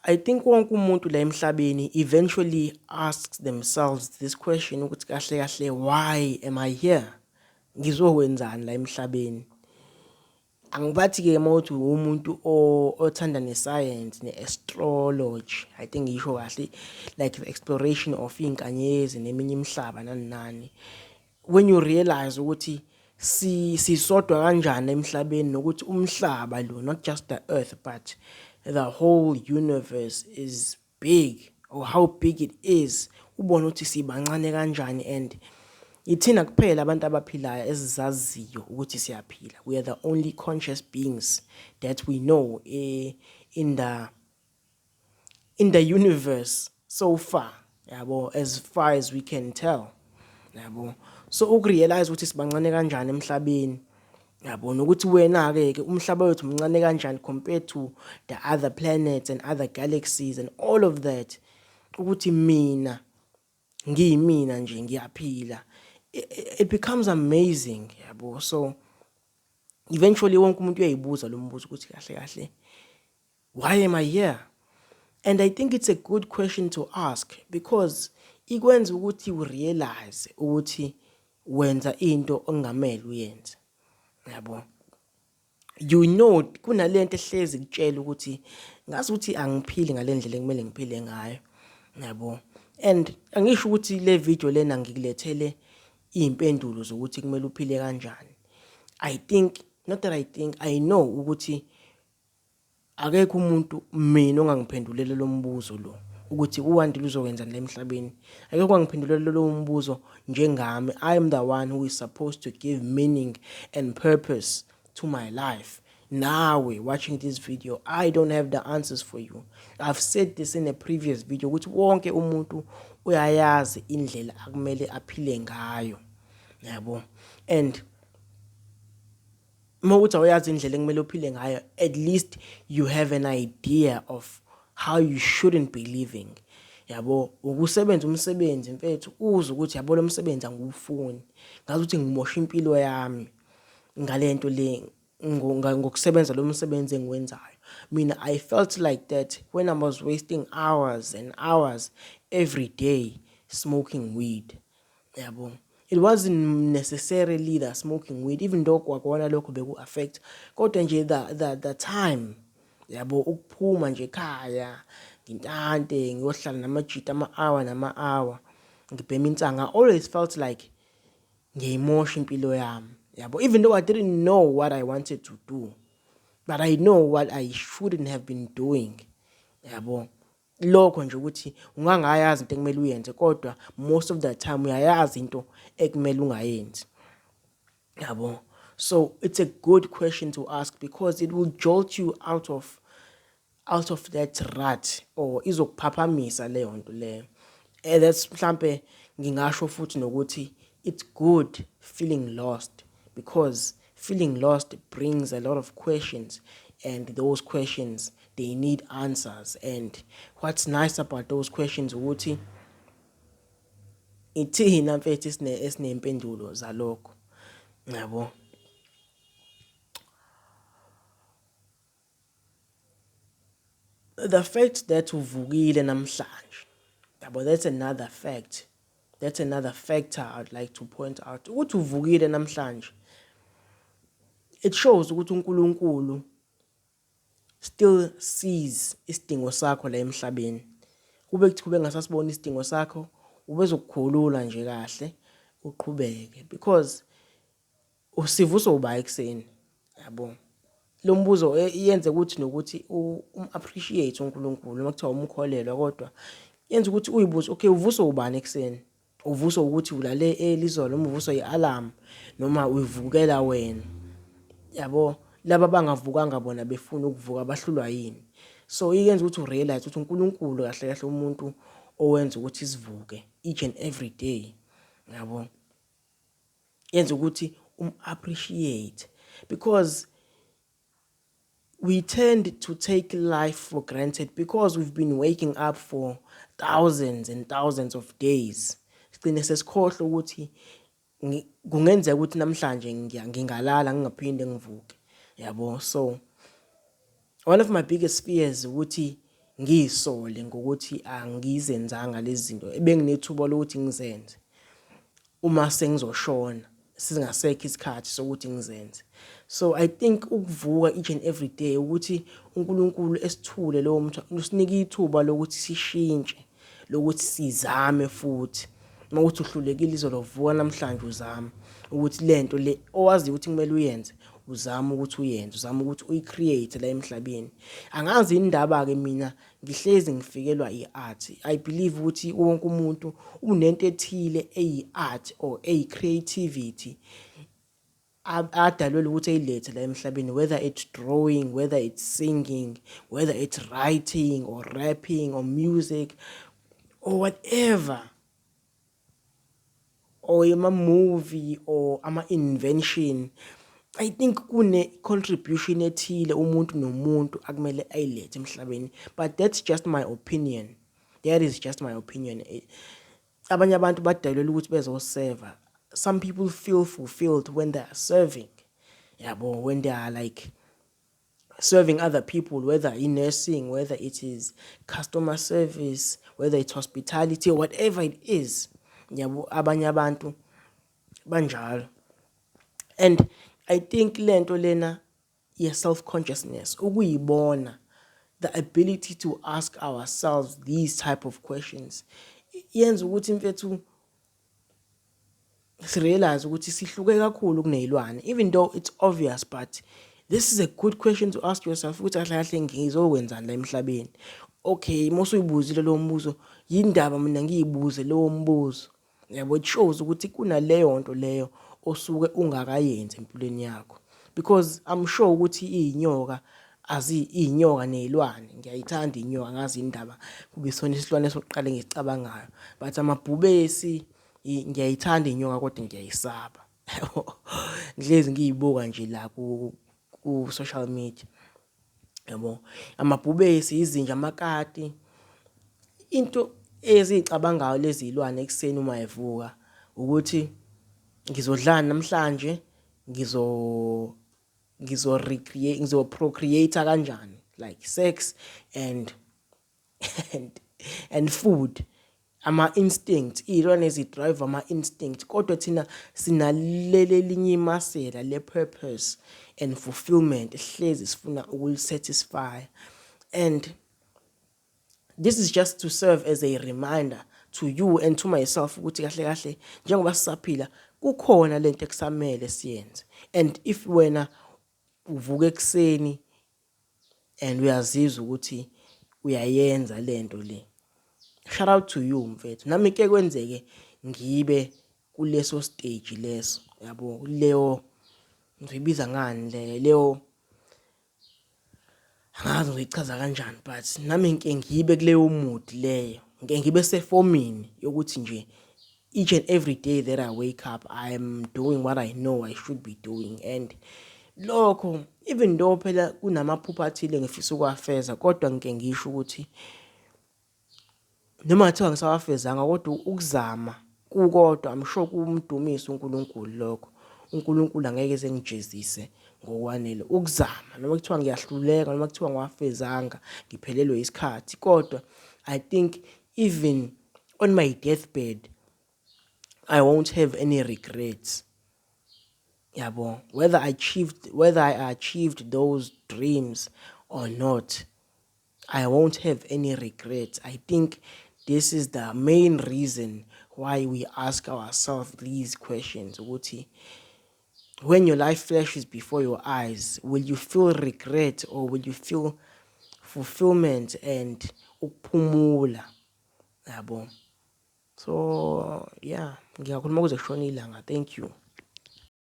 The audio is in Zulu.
I think wonke umuntu la emhlabeni eventually asks themselves this question ukuthi kahle kahle, why am I here? Ngizokwenzani la emhlabeni? Angibathi ke mawuthi umuntu othanda nescience ne-astrology, I think ngisho kahle, like the exploration of inkanyezi neminye imihlaba nani. When you realize ukuthi sisodwa kanjani emhlabeni nokuthi umhlaba lo, not just the earth but the whole universe is big, or how big it is, ubona ukuthi sibancane kanjani, and ithina kuphela abantu abaphilayo ezizaziyo ukuthi siyaphila. We are the only conscious beings that we know in the universe so far, yabo, as far as we can tell, yabo. So ukurealize ukuthi sibancane kanjani emhlabeni, yabo, nokuthi wena ke umhlaba wethu mncane kanjani compared to the other planets and other galaxies and all of that, ukuthi mina ngiyimina nje ngiyaphila, it becomes amazing, yabo. So eventually wonke umuntu uyayibuza lo mbuzo ukuthi kahle kahle, why am I here? And I think it's a good question to ask, because ikwenza ukuthi you realize ukuthi wenza into ongamele uyenze, yabo. You know kunalento ehlezi kutshela ukuthi ngazi ukuthi angiphili ngalendlela ekumele ngiphile ngayo, yabo. And angisho ukuthi le video lena ngikulethele impendulo zokuthi kumele uphile kanjani. I know ukuthi akekho umuntu mina ongangiphendulele lo mbuzo lo ukuthi uwandile uzokwenza la emhlabeni. Akekho ongangiphendulele lo mbuzo njengami. I am the one who is supposed to give meaning and purpose to my life. Nawe watching this video, I don't have the answers for you. I've said this in a previous video ukuthi wonke umuntu uyayazi indlela akumele aphile ngayo, yabo. And mawuthi awuyazi indlela ekumele uphile ngayo, at least you have an idea of how you shouldn't be living, yabo. Ukusebenza umsebenzi mfethu uze ukuthi yabo lo msebenzi angufuni, ngazi ukuthi ngimosha impilo yami ngalento le ngokusebenza lo msebenzi engiwenzayo. Mina I felt like that when I was wasting hours and hours every day smoking weed, yabo. It wasn't necessarily the smoking weed, even though kwakuona lokho beku affect, kodwa nje the time, yabo, ukuphuma nje ekhaya ngintante ngiyohlala namajita ama-hour ngibhema insanga. I always felt like ngiyimosha impilo yami, yabo. Even though I didn't know what I wanted to do, but I know what I shouldn't have been doing, yabo. Lokho nje ukuthi ungangayazi into ekumele uyenze, kodwa most of the time uyayazi into ekumele ungayenzi, yabo. So it's a good question to ask, because it will jolt you out of that rut, or izokuphaphamisa leyo nto leyo. That's mhlambe ngingasho futhi nokuthi it's good feeling lost, because feeling lost brings a lot of questions, and those questions, they need answers. And what's nice about those questions ukuthi ithina mfethu esinempendulo zalokho, yabo. The fact that uvukile namhlanje, yabo, that's another fact. That's another factor I'd like to point out. Ukuthi uvukile namhlanje, it shows ukuthi uNkulunkulu still sees isidingo sakho la emhlabeni. Kube ngasasibona isidingo sakho, ubezokukhulula nje kahle uqhubeke, because usivuso uba ekseni, yabo. Lo mbuzo yenze ukuthi nokuthi appreciate uNkulunkulu noma kuthiwa umkholelwa, kodwa yenza ukuthi uyibuze, okay, uvuso ubani ekseni? Uvuso ukuthi ulale elizolo, noma uvuso yi-alarm, noma uyivukela wena, yabo. Laba bangavukanga bona befuna ukuvuka bahlulwa yini? So iyenza ukuthi urealize ukuthi uNkulunkulu kahle kahle umuntu owenza ukuthi sivuke each and every day, yabo. Yenza ukuthi appreciate, because we tend to take life for granted because we've been waking up for thousands and thousands of days. Sigcine sesikhohlwa ukuthi kungenzeka ukuthi namhlanje ngingalala ngingaphinde ngivuke, yabo. So one of my biggest fears ukuthi ngiyisole ngokuthi angizenzanga lezi zinto ebenginethuba lokuthi ngizenze uma sengizoshona singasekho isikhathi sokuthi ngizenze. So I think ukuvuka each and every day ukuthi uNkulunkulu esithule lo muntu usinika ithuba lokuthi sishintshe, lokuthi sizame futhi. Mawuthi uhlulekile izolo vuka namhlanje uzama ukuthi lento le owazi ukuthi kumele uyenze uzama ukuthi uyenze, uzama ukuthi uyicreate la emhlabeni. Angazi indaba ke mina ngihlezi ngifikelwa iart. I believe ukuthi wonke umuntu unento ethile eyi-art or eyi-creativity adalwe ukuthi ayilethe la emhlabeni, whether it's drawing, whether it's singing, whether it's writing or rapping or music or whatever, or ama-movie or ama-invention. I think kune contribution ethile umuntu nomuntu akumele ayilethe emhlabeni, but that's just my opinion. That is just my opinion. Abanye abantu badalelwe ukuthi bezoserve. Some people feel fulfilled when they are serving. Yabo, when they are like serving other people, whether in nursing, whether it is customer service, whether it's hospitality or whatever it is. Yabo, abanye abantu banjalo. And I think lento lena ye self-consciousness, ukuyibona, the ability to ask ourselves these type of questions, yenza ukuthi mfethu realize ukuthi sihluke kakhulu kunezilwane, even though it's obvious, but this is a good question to ask yourself ukuthi kahle kahle ngizokwenzani la emhlabeni. Okay, mosuyibuzile lo mbuzo, yindaba mina ngiyibuze lo mbuzo. Yabo, it shows ukuthi kunaleyo nto leyo osuke ungakayenza empilweni yakho, because I'm sure ukuthi inyoka inyoka nezilwane, ngiyayithanda inyoka, ngazi indaba kube sona isilwane esokuqala ngisicabangayo, but amabhubesi ngiyayithanda inyoka kodwa ngiyayisaba. Ngihlezi ngiyibuka nje la ku social media. Yabo, amabhubesi, izinja, amakati, into ezicabangayo lezi zilwane ekseni uma evuka ukuthi ngizodlana namhlanje, procreate kanjani, like sex and and food, ama instincts, izilwane ezidrive ama instinct, kodwa thina sinalele linye imasela le purpose and fulfillment ehlezi sifuna ukulisatisfy. And this is just to serve as a reminder to you and to myself ukuthi kahle kahle njengoba sisaphila kukhona lento ekusamele siyenze. And if wena uvuka ekseni and uyazizwa ukuthi uyayenza lento le, shout out to you mfethu. Nami ke kwenzeke ngibe kuleso stage leso, yabo, leyo ngiyibiza ngani leyo, angazi ngiyichaza kanjani, but nami ngeke ngibe kuleyo mood leyo, ngeke ngibe sefomini yokuthi nje each and every day that I wake up I am doing what I know I should be doing. And lokho, even though phela kunamaphupho athile ngifisa ukwafeza, kodwa ngeke ngisho ukuthi noma kuthiwa ngisawafezanga kodwa ukuzama kukodwa, I'm sure kumdumisa uNkulunkulu lokho. uNkulunkulu angeke ezengijezise ngokwanele ukuzama, noma kuthiwa ngiyahluleka, noma kuthiwa ngiwafezanga, ngiphelelwe isikhathi, kodwa I think even on my deathbed I won't have any regrets. Yabo, whether I achieved those dreams or not, I won't have any regrets. I think this is the main reason why we ask ourselves these questions. Ukuthi, when your life flashes before your eyes, will you feel regret or will you feel fulfillment and ukuphumula? Yabo. So yeah, ngiyakhuluma kuze kushona ilanga. Thank you.